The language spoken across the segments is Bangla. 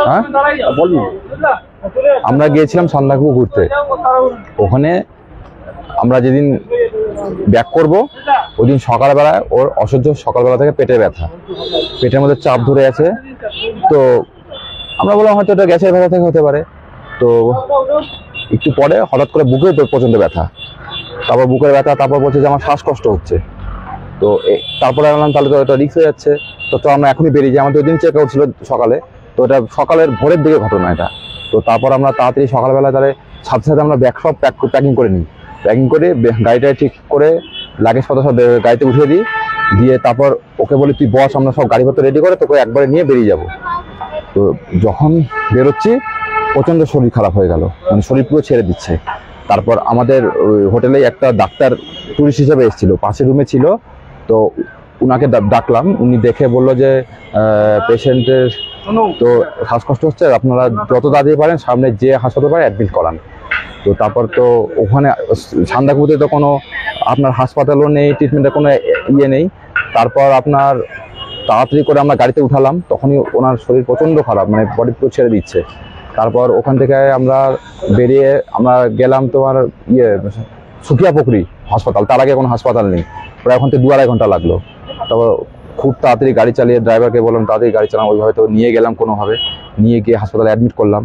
হ্যাঁ বলুন। আমরা গিয়েছিলাম সান্দাকফু ঘুরতে। ওখানে আমরা যেদিন ব্যাক করব ওই দিন সকালবেলায় ওর অসহ্য, সকালবেলা থেকে পেটে ব্যথা, পেটের মধ্যে চাপ ধরে আছে। তো আমরা বললাম হয়তো এটা গ্যাসের ব্যথা থেকে হতে পারে। তো একটু পরে হঠাৎ করে বুকে প্রচন্ড ব্যথা, তারপর বুকের ব্যথা, তারপর বলছে যে আমার শ্বাসকষ্ট হচ্ছে। তো তারপরে বললাম তাহলে তো এটা রিস্ক হয়ে যাচ্ছে। তো আমরা এখনই বেরিয়ে যাই, আমাদের ওই দিন চেক আউট ছিল সকালে। তো এটা সকালের ভোরের দিকে ঘটনা এটা। তো তারপর আমরা তাড়াতাড়ি সকালবেলা তাহলে সাথে সাথে আমরা ব্যাগ সব প্যাকিং করে নিই। প্যাকিং করে গাড়িটা ঠিক করে লাগেজপত্র সব গাড়িতে উঠিয়ে দিই, দিয়ে তারপর ওকে বলি তুই বস, আমরা সব গাড়িপত্র রেডি করে তোকে একবারে নিয়ে বেরিয়ে যাব। তো যখন বেরোচ্ছি প্রচণ্ড শরীর খারাপ হয়ে গেল, মানে শরীর পুরো ছেড়ে দিচ্ছে। তারপর আমাদের হোটেলে একটা ডাক্তার টুরিস্ট হিসেবে এসেছিল, পাশের রুমে ছিল। তো উনাকে ডাকলাম, উনি দেখে বললো যে পেশেন্টের তো শ্বাসকষ্ট হচ্ছে, আপনারা যত তাড়াতাড়ি পারেন সামনে যে হাসপাতালে পারে অ্যাডমিট করান। তো তারপর তো ওখানে সান্দাকফুতে তো কোনো আপনার হাসপাতালও নেই, ট্রিটমেন্টের কোনো ইয়ে নেই। তারপর আপনার তাড়াতাড়ি করে আমরা গাড়িতে উঠালাম, তখনই ওনার শরীর প্রচণ্ড খারাপ, মানে বডি পুরো ছেড়ে দিচ্ছে। তারপর ওখান থেকে আমরা বেরিয়ে আমরা গেলাম তোমার সুকিয়াপুকুরি হাসপাতাল, তার আগে কোনো হাসপাতাল নেই। প্রায় ওখান থেকে 2-2.5 ঘন্টা লাগলো। তারপর খুব তাড়াতাড়ি গাড়ি চালিয়ে ড্রাইভারকে বললাম তাড়াতাড়ি গাড়ি চালাম, ওইভাবে তো নিয়ে গেলাম কোনোভাবে, নিয়ে গিয়ে হাসপাতালে অ্যাডমিট করলাম।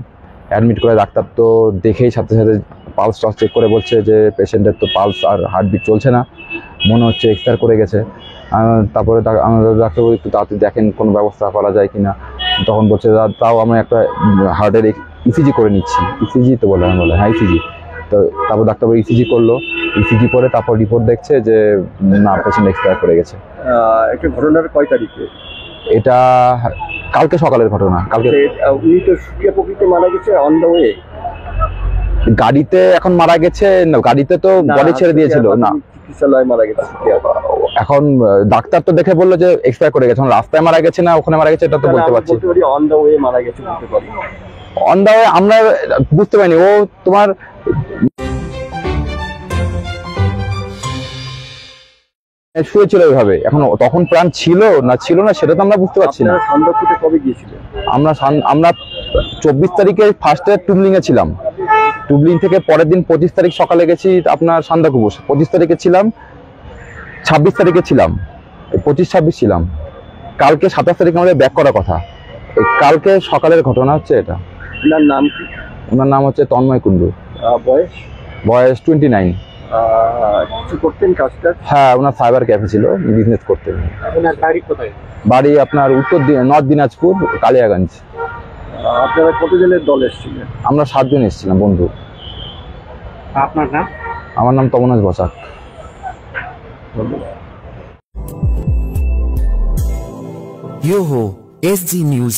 অ্যাডমিট করে ডাক্তার তো দেখেই সাথে সাথে পালস টালস চেক করে বলছে যে পেশেন্টের তো পালস আর হার্টবিট চলছে না, মনে হচ্ছে এক্সপায়ার করে গেছে। তারপরে আমাদের ডাক্তার একটু তাড়াতাড়ি দেখেন কোনো ব্যবস্থা করা যায় কিনা। তখন বলছে তাও আমরা একটা হার্টের ইসিজি করে নিচ্ছি। ইসিজি তো বলে, আমি বলে হ্যাঁ ইসিজি। তো তারপর ডাক্তার ইসিজি করলো, ইসিজি করে তারপর রিপোর্ট দেখছে যে না পেশেন্ট এক্সপায়ার করে গেছে। একটা ঘটনার কয় তারিখে? এটা কালকে সকালের ঘটনা। কালকে উনি তো সুকিয়াপুকুরিতে মারা গেছে অন দ্য ওয়ে। গাড়িতে এখন মারা গেছে না, গাড়িতে তো বডি ছেড়ে দিয়েছিল না, চিকিৎসালয়ে মারা গেছে। এখন ডাক্তার তো দেখে বললো যে এক্সপায়ার করে গেছে। রাস্তায় মারা গেছে না ওখানে মারা গেছে এটা তো বলতে পারছি। অন দ্য ওয়ে মারা গেছে বলতে পারি। অন দ্য ওয়ে আমরা বুঝতে পারিনি, ও তোমার শুয়েছিল ওইভাবে। এখন তখন প্রাণ ছিল না ছিল না সেটা তো আমরা বুঝতে পারছি না। সান্দাকফুতে কবে গিয়েছিলেন? আমরা 24 তারিখে ফার্স্টে টুবলিং এ ছিলাম। টুবলিং থেকে পরের দিন 25 তারিখ সকালে গেছি আপনার সান্দাকফু। 25 তারিখে ছিলাম, 26 তারিখে ছিলাম, 25-26 ছিলাম। কালকে 27 তারিখে আমাদের ব্যাক করার কথা। কালকে সকালের ঘটনা হচ্ছে এটা। ওনার নাম কি? ওনার নাম হচ্ছে তন্ময় কুণ্ডু। বয়স 29। কিছু করতেন কাজটা? হ্যাঁ, ওনার ফাইবার ক্যাফে ছিল, বিজনেস করতেন। ওনার বাড়ি কোথায়? বাড়ি আপনার নর্থ দিনাজপুর, কালিয়াগঞ্জ। আপনারা কতজনের দল এসেছিলেন? আমরা 7 জন এসেছিলাম বন্ধু। আপনার নাম? আমার নাম তমনাজ বসাক। Yoho SG News।